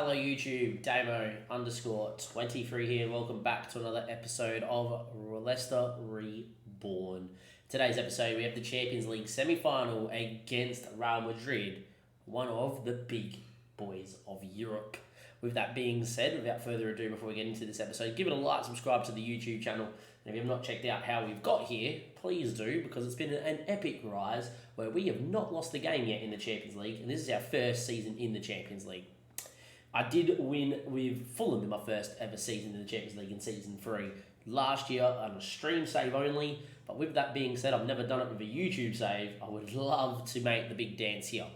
Hello YouTube, Damo_23 here. Welcome back to another episode of Leicester Reborn. Today's episode we have the Champions League semi-final against Real Madrid, one of the big boys of Europe. With that being said, without further ado, before we get into this episode, give it a like, subscribe to the YouTube channel, and if you have not checked out how we've got here, please do, because it's been an epic rise where we have not lost a game yet in the Champions League, and this is our first season in the Champions League. I did win with Fulham in my first ever season in the Champions League in Season 3 last year on a stream save only, but with that being said, I've never done it with a YouTube save. I would love to make the big dance here.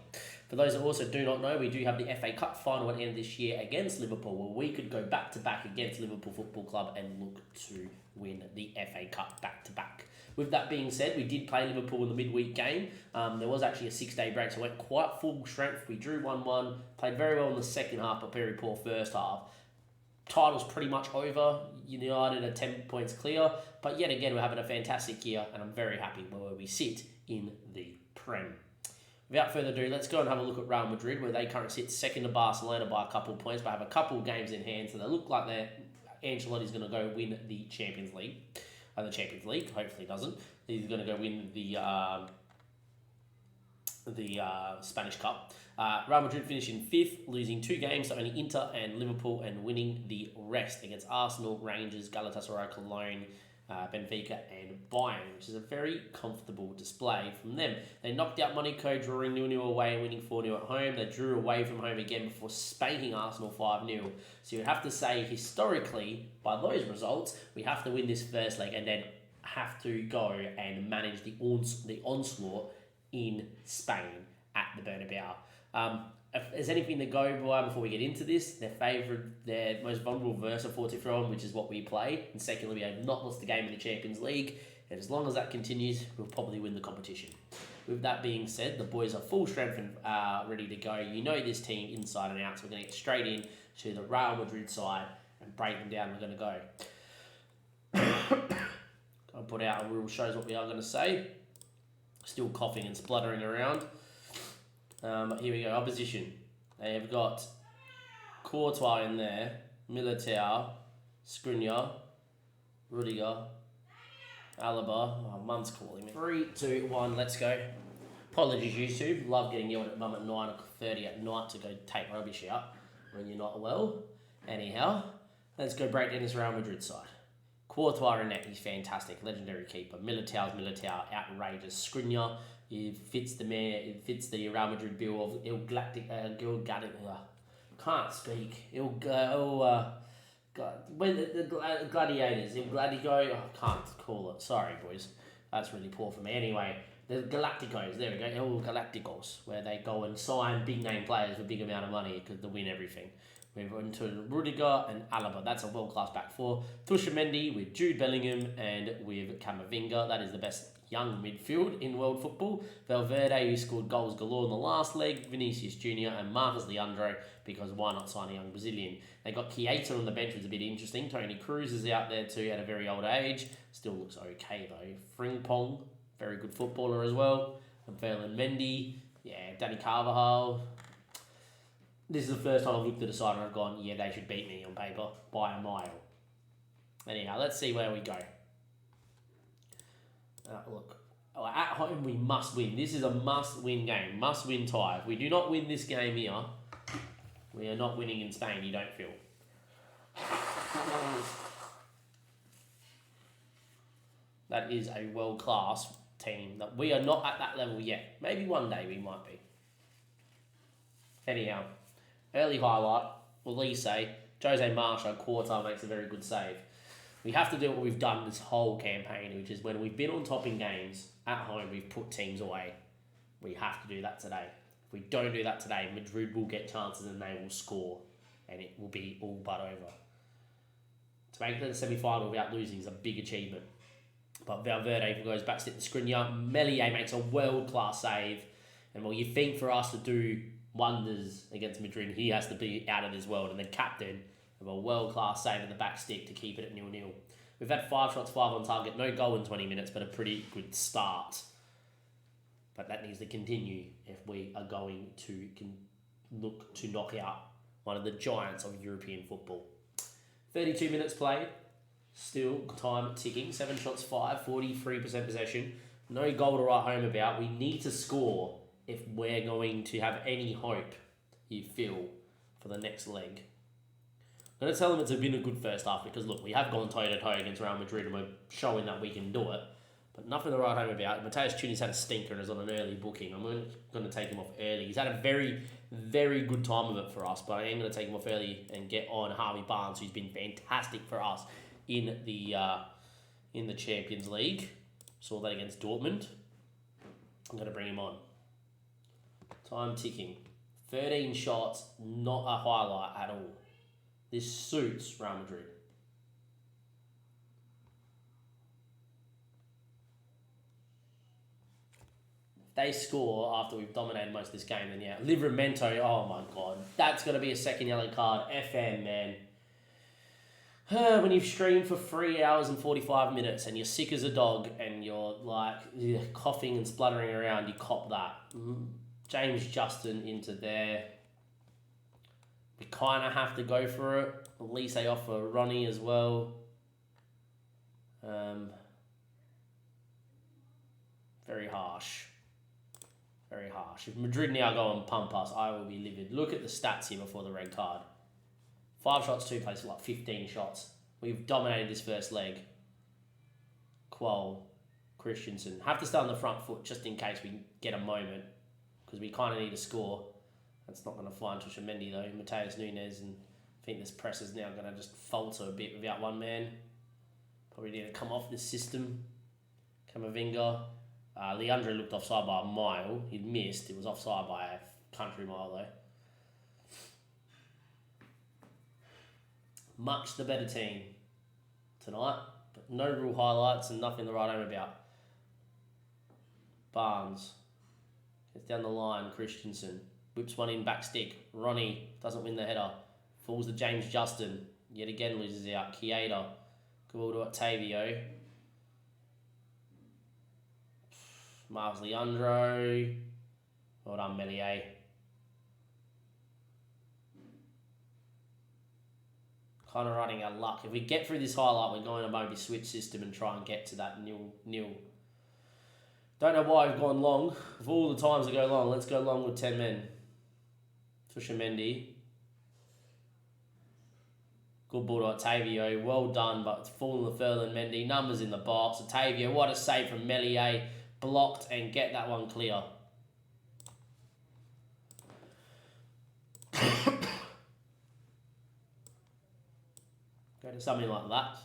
For those that also do not know, we do have the FA Cup final at the end of this year against Liverpool, where we could go back-to-back against Liverpool Football Club and look to win the FA Cup back-to-back. With that being said, we did play Liverpool in the midweek game. There was actually a 6-day break, so went quite full strength. We drew 1-1, played very well in the second half, but very poor first half. Title's pretty much over. United are 10 points clear, but yet again, we're having a fantastic year, and I'm very happy where we sit in the Prem. Without further ado, let's go and have a look at Real Madrid, where they currently sit second to Barcelona by a couple of points, but have a couple of games in hand, so they look like Ancelotti's going to go win the Champions League. Hopefully doesn't. He's going to go win the Spanish Cup. Real Madrid finishing 5th, losing 2 games to only Inter and Liverpool, and winning the rest against Arsenal, Rangers, Galatasaray, Cologne, Benfica and Bayern, which is a very comfortable display from them. They knocked out Monaco, drawing 0-0 away and winning 4-0 at home. They drew away from home again before spanking Arsenal 5-0. So you'd have to say, historically, by those results, we have to win this first leg and then have to go and manage the onslaught in Spain at the Bernabeu. If there's anything to go by before we get into this, their most vulnerable verse are 4-2-3-1, which is what we play. And secondly, we have not lost a game in the Champions League. And as long as that continues, we'll probably win the competition. With that being said, the boys are full strength and ready to go. You know this team inside and out, so we're going to get straight in to the Real Madrid side and break them down. We're going to go. I'll put out a rule shows what we are going to say. Still coughing and spluttering around. Here we go, opposition. They have got Courtois in there, Militao, Skriniar, Rudiger, Alaba. Oh, Mum's calling me. 3, 2, 1, let's go. Apologies, YouTube. Love getting yelled at Mum at 9:30 at night to go take rubbish out when you're not well. Anyhow, let's go break down this Real Madrid side. Courtois in net, he's fantastic. Legendary keeper. Militao's outrageous. Skriniar, he fits the Real Madrid bill of can't speak. The Gladiators. I can't call it. Sorry, boys. That's really poor for me. Anyway, the Galacticos. There we go. El Galacticos, where they go and sign big name players for a big amount of money because they win everything. We've gone to Rudiger and Alaba. That's a world-class back four. Tushamendi with Jude Bellingham and with Camavinga. That is the best young midfield in world football. Valverde, who scored goals galore in the last leg. Vinicius Jr. and Marcos Leandro, because why not sign a young Brazilian? They got Chiesa on the bench, which is a bit interesting. Toni Kroos is out there too at a very old age. Still looks okay though. Frimpong, very good footballer as well. And Ferland Mendy. Yeah, Danny Carvajal. This is the first time I've looked at the side and I've gone, yeah, they should beat me on paper by a mile. Anyhow, let's see where we go. Look, at home we must win. This is a must-win game, must-win tie. If we do not win this game here, we are not winning in Spain, you don't feel. That is a world-class team. That we are not at that level yet. Maybe one day we might be. Anyhow. Early highlight, Elise, Jose Marcha, Courtois makes a very good save. We have to do what we've done this whole campaign, which is when we've been on top in games, at home we've put teams away. We have to do that today. If we don't do that today, Madrid will get chances and they will score, and it will be all but over. To make it to the semi-final without losing is a big achievement. But Valverde goes back to the Skriniar. Meslier makes a world-class save, and well, you think for us to do wonders against Madrid, he has to be out of this world, and then captain of a world-class save at the back stick to keep it at 0-0. We've had 5 shots, 5 on target, no goal in 20 minutes, but a pretty good start. But that needs to continue if we are going to look to knock out one of the giants of European football. 32 minutes played, still time ticking, 7 shots fired, 43% possession. No goal to write home about. We need to score if we're going to have any hope, you feel, for the next leg. I'm going to tell them it's been a good first half because, look, we have gone toe-to-toe against Real Madrid and we're showing that we can do it, but nothing to write home about. Mateus Tuni's had a stinker and is on an early booking. I'm going to take him off early. He's had a very, very good time of it for us, but I am going to take him off early and get on Harvey Barnes, who's been fantastic for us in the Champions League. Saw that against Dortmund. I'm going to bring him on. Time ticking. 13 shots, not a highlight at all. This suits Real Madrid. If they score after we've dominated most of this game, then yeah. Livramento, oh my God. That's going to be a second yellow card. FM, man. When you've streamed for 3 hours and 45 minutes and you're sick as a dog and you're like coughing and spluttering around, you cop that. James Justin into there. We kind of have to go for it. At least they offer Ronnie as well. Very harsh. Very harsh. If Madrid now go and pump us, I will be livid. Look at the stats here before the red card. 5 shots, 2 plays, like 15 shots. We've dominated this first leg. Quol, Christensen. Have to stay on the front foot just in case we get a moment. Because we kind of need a score. That's not going to fly into Mendy though. Mateus Nunes, and I think this press is now going to just falter a bit without one man. Probably need to come off this system. Camavinga. Leandro looked offside by a mile. He'd missed. It was offside by a country mile though. Much the better team tonight, but no real highlights and nothing to write home about. Barnes gets down the line. Christensen whips one in back stick. Ronnie doesn't win the header. Falls to James Justin. Yet again loses out. Chiesa. Good to Octavio. Marcos Leandro. Well done, Melier. Kind of running our luck. If we get through this highlight, we're going to maybe switch system and try and get to that nil. Don't know why we've gone long. Of all the times to go long, let's go long with 10 men. For Mendy. Good ball to Octavio. Well done, but it's fallen further than Mendy. Numbers in the box. Octavio, what a save from Melier. Blocked and get that one clear. Go to something like that.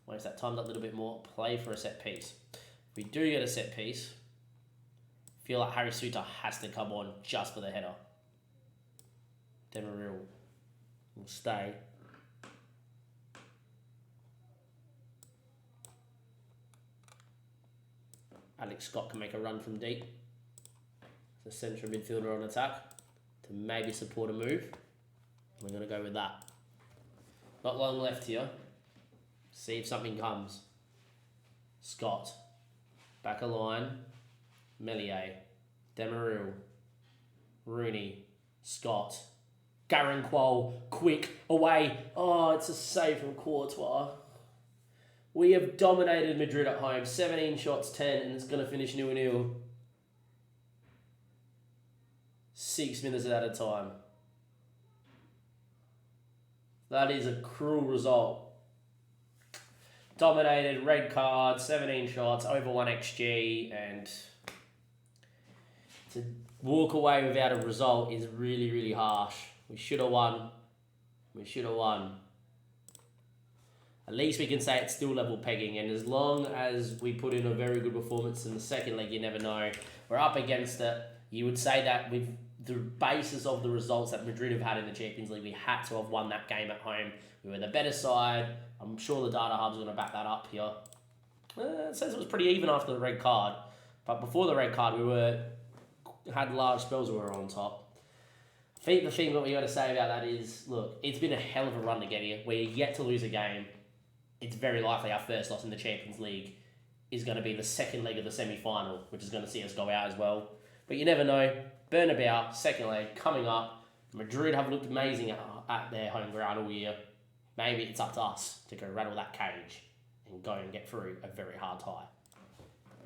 Waste that time a little bit more. Play for a set piece. If we do get a set piece, I feel like Harry Suter has to come on just for the header. Demeril will stay. Alex Scott can make a run from deep. The central midfielder on attack to maybe support a move. We're going to go with that. Not long left here. See if something comes. Scott. Back a line. Melier. Demeril. Rooney. Scott. Gareth Quol. Quick. Away. Oh, it's a save from Courtois. We have dominated Madrid at home. 17 shots, 10, and it's going to finish 0-0. 6 minutes at a time. That is a cruel result. Dominated, red card, 17 shots, over 1 XG, and to walk away without a result is really, really harsh. We should have won. We should have won. At least we can say it's still level pegging, and as long as we put in a very good performance in the second leg, you never know. We're up against it. You would say that with the basis of the results that Madrid have had in the Champions League, we had to have won that game at home. We were the better side. I'm sure the data hub's going to back that up here. It says it was pretty even after the red card, but before the red card, we had large spells where we were on top. I think the thing that we got to say about that is, look, it's been a hell of a run to get here. We're yet to lose a game. It's very likely our first loss in the Champions League is going to be the second leg of the semi-final, which is going to see us go out as well. But you never know. Bernabeu, second leg, coming up. Madrid have looked amazing at their home ground all year. Maybe it's up to us to go rattle that cage and go and get through a very hard tie.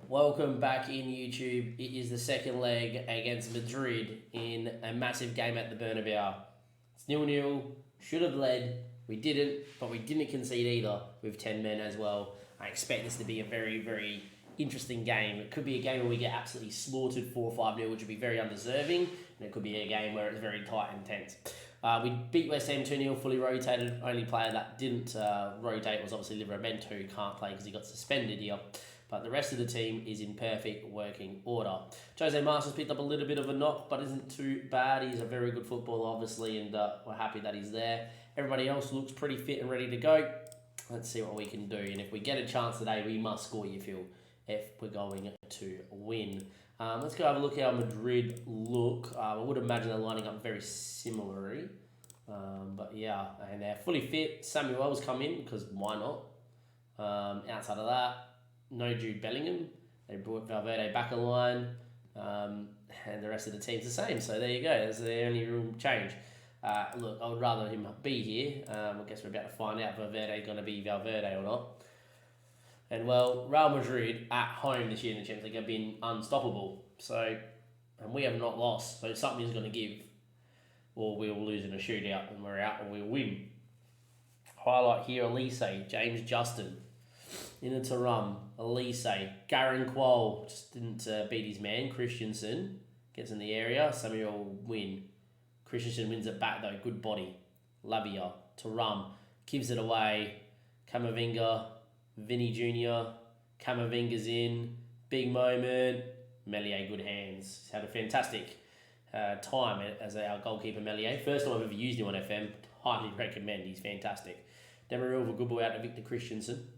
Welcome back in YouTube. It is the second leg against Madrid in a massive game at the Bernabeu. It's 0-0. Should have led. We didn't, but we didn't concede either with 10 men as well. I expect this to be a very, very interesting game. It could be a game where we get absolutely slaughtered 4 or 5-0, which would be very undeserving. And it could be a game where it's very tight and tense. We beat West Ham 2-0, fully rotated. Only player that didn't rotate was obviously Livramento, who can't play because he got suspended here. But the rest of the team is in perfect working order. Jose Marshall's picked up a little bit of a knock, but isn't too bad. He's a very good footballer, obviously, and we're happy that he's there. Everybody else looks pretty fit and ready to go. Let's see what we can do. And if we get a chance today, we must score, you feel, if we're going to win. Let's go have a look at how Madrid look. I would imagine they're lining up very similarly. But yeah, and they're fully fit. Samuel's come in, because why not? Outside of that, no Jude Bellingham. They brought Valverde back online. And the rest of the team's the same. So there you go. That's the only real change. Look, I would rather him be here. I guess we're about to find out if Valverde going to be Valverde or not. And well, Real Madrid at home this year in the Champions League have been unstoppable. So, and we have not lost. So something's going to give. Or we'll lose in a shootout and we're out, or we'll win. Highlight here, Elise, James Justin. In the Thuram, Elise, Garen Quoll just didn't beat his man. Christensen gets in the area. Samuel will win. Christensen wins it back though. Good body. Lavia, Thuram gives it away. Camavinga, Vinny Jr. Camavinga's in. Big moment. Meslier, good hands. He's had a fantastic time as our goalkeeper, Meslier. First time I've ever used him on FM. Highly recommend. He's fantastic. Demirel, a good ball out to Victor Christensen.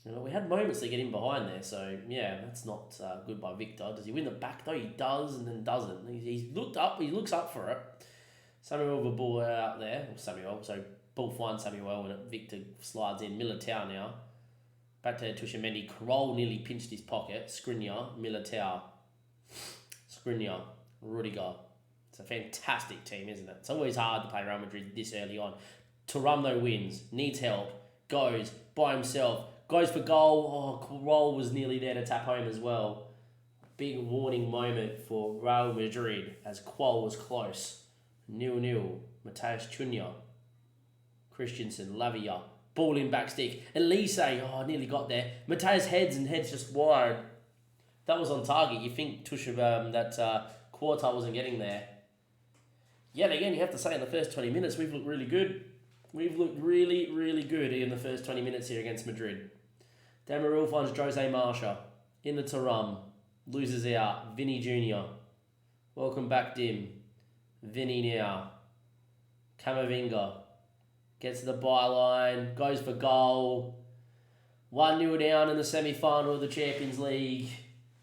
We had moments to get in behind there, so yeah, that's not good by Victor. Does he win the back though? He does and then doesn't. He's looked up. He looks up for it. Samuel with a ball out there. So ball finds Samuel and Victor slides in. Militao now. Back to Tushamendi. Kroll nearly pinched his pocket. Skriniar, Militao. Skriniar, Rudiger. It's a fantastic team, isn't it? It's always hard to play Real Madrid this early on. Thuram though wins. Needs help. Goes by himself. Goes for goal. Oh, Kroll was nearly there to tap home as well. Big warning moment for Real Madrid as Kroll was close. 0-0. Matheus Cunha. Christensen. Lavia. Ball in back stick. Elise. Oh, nearly got there. Matheus heads just wide. That was on target. You think that Quartar wasn't getting there. Yet again, you have to say in the first 20 minutes, we've looked really good. We've looked really, really good in the first 20 minutes here against Madrid. Demirel finds Jose Marshall in the Thuram. Loses out. Vinny Jr. Welcome back, Dim. Vinny now. Camavinga. Gets to the byline. Goes for goal. 1-0 down in the semi-final of the Champions League.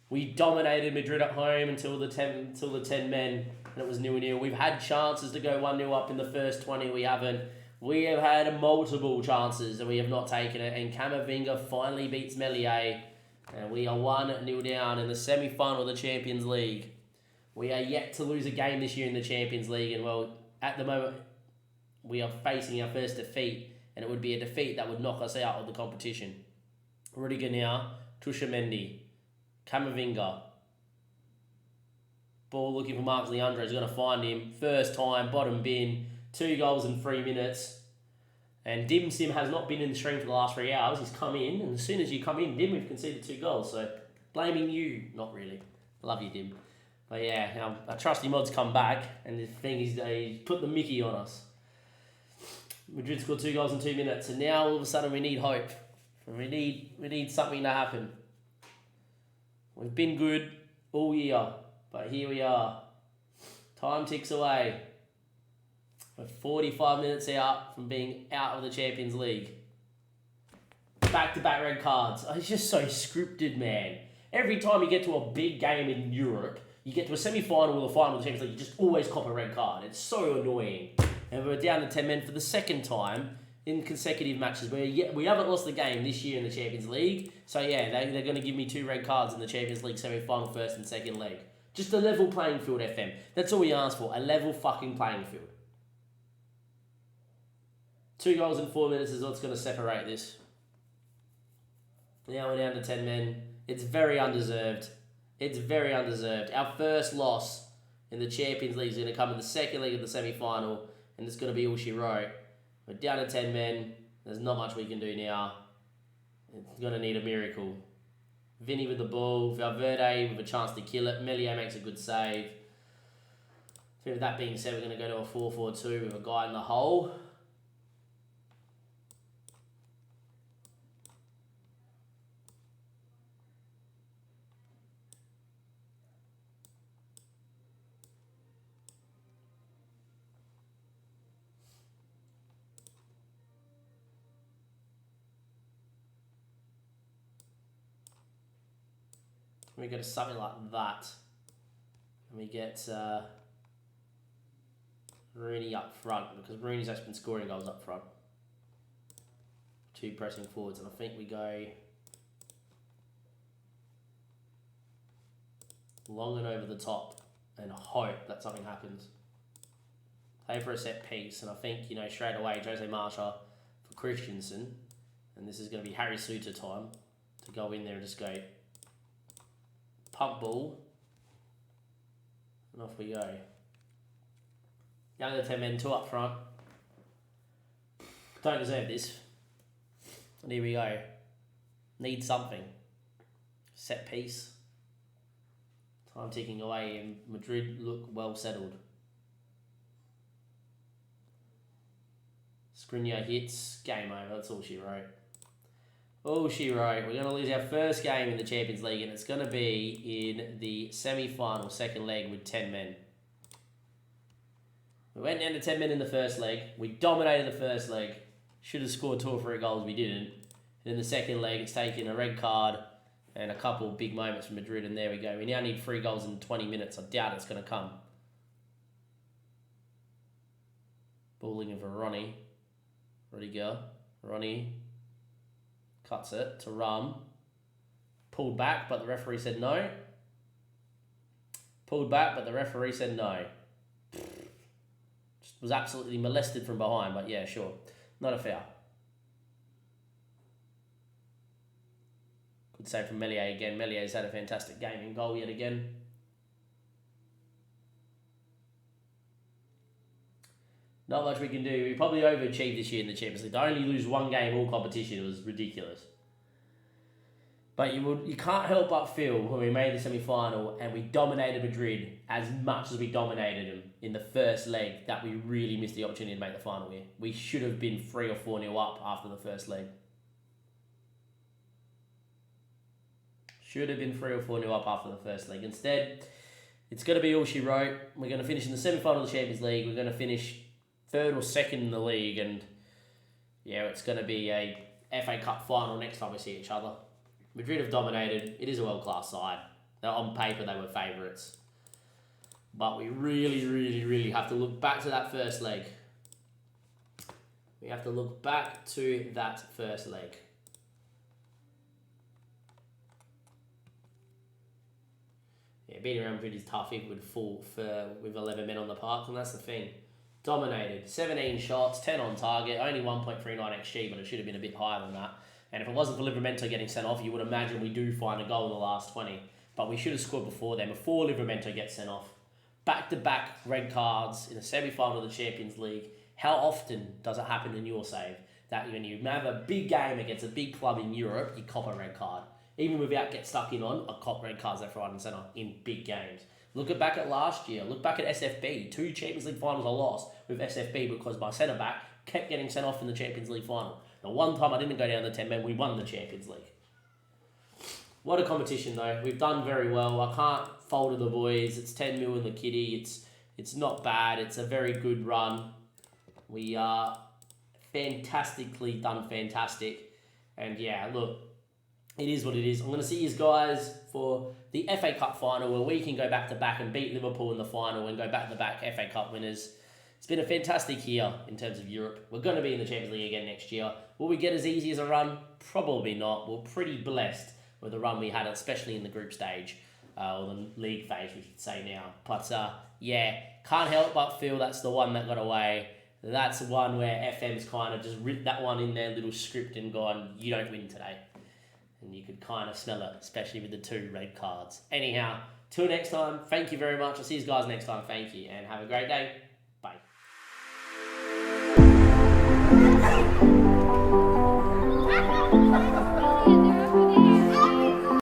We dominated Madrid at home until the 10 men. And it was 0-0. We've had chances to go 1-0 up in the first 20. We haven't. We have had multiple chances and we have not taken it. And Camavinga finally beats Meslier. And we are 1-0 down in the semi-final of the Champions League. We are yet to lose a game this year in the Champions League. And well, at the moment, we are facing our first defeat. And it would be a defeat that would knock us out of the competition. Rudiger now. Tushamendi. Camavinga. Ball looking for Marcos Leandro. He's going to find him. First time, bottom bin. 2 goals in 3 minutes. And Dim Sim has not been in the stream for the last 3 hours. He's come in. And as soon as you come in, Dim, we've conceded 2 goals. So, blaming you. Not really. Love you, Dim. But yeah, our trusty mod's come back. And the thing is, they put the mickey on us. Madrid scored 2 goals in 2 minutes. And now, all of a sudden, we need hope. We need something to happen. We've been good all year. But here we are. Time ticks away. We're 45 minutes out from being out of the Champions League. Back-to-back red cards. It's just so scripted, man. Every time you get to a big game in Europe, you get to a semi-final or the final of the Champions League, you just always cop a red card. It's so annoying. And we're down to 10 men for the second time in consecutive matches. We haven't lost the game this year in the Champions League. So yeah, they're going to give me 2 red cards in the Champions League semi-final first and second leg. Just a level playing field, FM. That's all we ask for, a level fucking playing field. 2 goals in 4 minutes is what's going to separate this. Now we're down to 10 men. It's very undeserved. It's very undeserved. Our first loss in the Champions League is going to come in the second leg of the semi-final, and it's going to be all she wrote. We're down to 10 men. There's not much we can do now. It's going to need a miracle. Vinny with the ball. Valverde with a chance to kill it. Melier makes a good save. So with that being said, we're going to go to a 4-4-2 with a guy in the hole. We go to something like that. And we get Rooney up front, because Rooney's actually been scoring goals up front. 2 pressing forwards, and I think we go long and over the top and hope that something happens. Play for a set piece, and I think, you know, straight away Jose Marcha for Christensen, and this is going to be Harry Suter time to go in there and just go pump ball, and off we go. Young to 10 men, 2 up front. Don't deserve this. And here we go. Need something. Set piece. Time ticking away, and Madrid look well settled. Skriniar hits, game over. That's all she wrote. All she wrote. We're going to lose our first game in the Champions League, and it's going to be in the semi-final second leg with 10 men. We went down to 10 men in the first leg. We dominated the first leg. Should have scored 2 or 3 goals. We didn't. And in the second leg, it's taken a red card and a couple of big moments from Madrid, and there we go. We now need 3 goals in 20 minutes. I doubt it's going to come. Balling in for Ronnie. Rudiger. Ronnie cuts it to Rum. Pulled back, but the referee said no. Pulled back, but the referee said no. Was absolutely molested from behind, but yeah, sure. Not a foul. Good save from Melier again. Melier's had a fantastic game in goal yet again. Not much we can do. We probably overachieved this year in the Champions League. To only lose 1 game all competition was ridiculous. But you can't help but feel when we made the semi-final and we dominated Madrid as much as we dominated them in the first leg, that we really missed the opportunity to make the final here. We should have been 3 or 4-0 up after the first leg. Should have been 3 or 4-0 up after the first leg. Instead, it's going to be all she wrote. We're going to finish in the semi-final of the Champions League. We're going to finish 3rd or 2nd in the league, and yeah, it's going to be a FA Cup final next time we see each other. Madrid have dominated. It is a world-class side. On paper, they were favourites. But we really, really, really have to look back to that first leg. We have to look back to that first leg. Yeah, beating Real Madrid is tough even with 11 men on the park, and that's the thing. Dominated. 17 shots, 10 on target, only 1.39 XG, but it should have been a bit higher than that. And if it wasn't for Livramento getting sent off, you would imagine we do find a goal in the last 20. But we should have scored before then, before Livramento gets sent off. Back-to-back red cards in a semi-final of the Champions League. How often does it happen in your save that when you have a big game against a big club in Europe, you cop a red card? Even without get stuck in on, I cop red cards left, right and centre in big games. Look back at last year. Look back at SFB. 2 Champions League finals I lost with SFB because my centre-back kept getting sent off in the Champions League final. The one time I didn't go down the 10 men, we won the Champions League. What a competition though. We've done very well. I can't fault the boys. It's 10 mil in the kitty. It's not bad. It's a very good run. We are fantastically done fantastic. And yeah, look, it is what it is. I'm going to see you guys for the FA Cup final where we can go back to back and beat Liverpool in the final and go back to back FA Cup winners. It's been a fantastic year in terms of Europe. We're going to be in the Champions League again next year. Will we get as easy as a run? Probably not. We're pretty blessed with the run we had, especially in the group stage. or the league phase, we should say now. But yeah, can't help but feel that's the one that got away. That's the one where FM's kind of just ripped that one in their little script and gone, you don't win today. And you could kind of smell it, especially with the 2 red cards. Anyhow, till next time, thank you very much. I'll see you guys next time. Thank you, and have a great day.